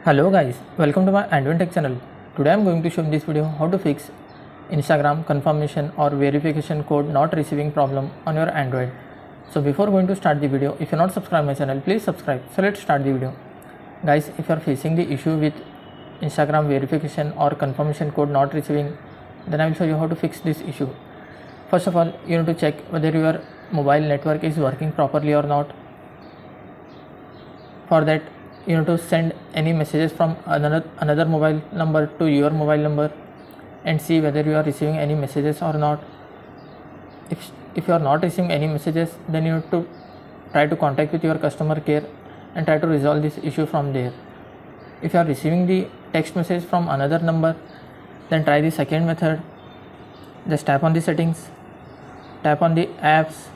Hello guys, welcome to my Android Tech channel. Today I am going to show in this video how to fix Instagram confirmation or verification code not receiving problem on your Android. So before going to start the video, if you are not subscribed my channel, please subscribe. So let's start the video. Guys, if you are facing the issue with Instagram verification or confirmation code not receiving, then I will show you how to fix this issue. First of all, you need to check whether your mobile network is working properly or not. For that, you need to send any messages from another mobile number to your mobile number and see whether you are receiving any messages or not. If you are not receiving any messages, then you need to try to contact with your customer care and try to resolve this issue from there. If you are receiving the text message from another number, then try the second method. Just tap on the settings, tap on the apps,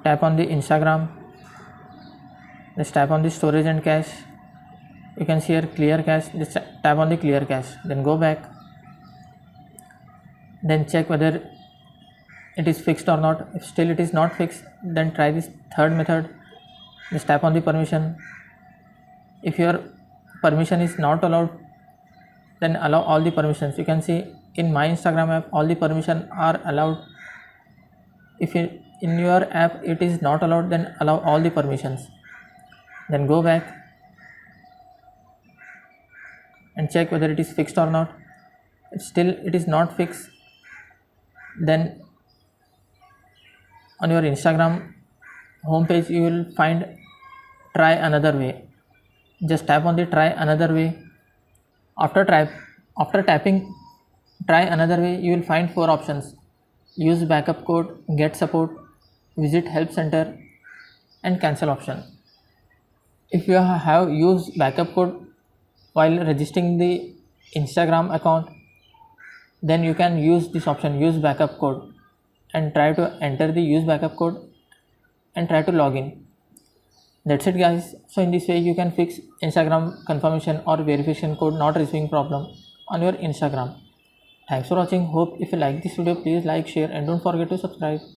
tap on the Instagram. Just tap on the storage and cache. You can see here clear cache. Just tap on the clear cache, then go back, then check whether it is fixed or not. If still it is not fixed, then try this third method. Just tap on the permission. If your permission is not allowed, then allow all the permissions. You can see in my Instagram app all the permissions are allowed. If in your app it is not allowed, then allow all the permissions. Then go back and check whether it is fixed or not. If still it is not fixed, then on your Instagram homepage you will find try another way. Just tap on the try another way. After tapping try another way, you will find 4 options: use backup code, get support, visit help center, and cancel option. If you have used backup code while registering the Instagram account, then you can use this option, use backup code, and try to enter the use backup code and try to log in. That's it guys. So in this way you can fix Instagram confirmation or verification code not receiving problem on your Instagram. Thanks for watching. Hope if you like this video, please like, share, and don't forget to subscribe.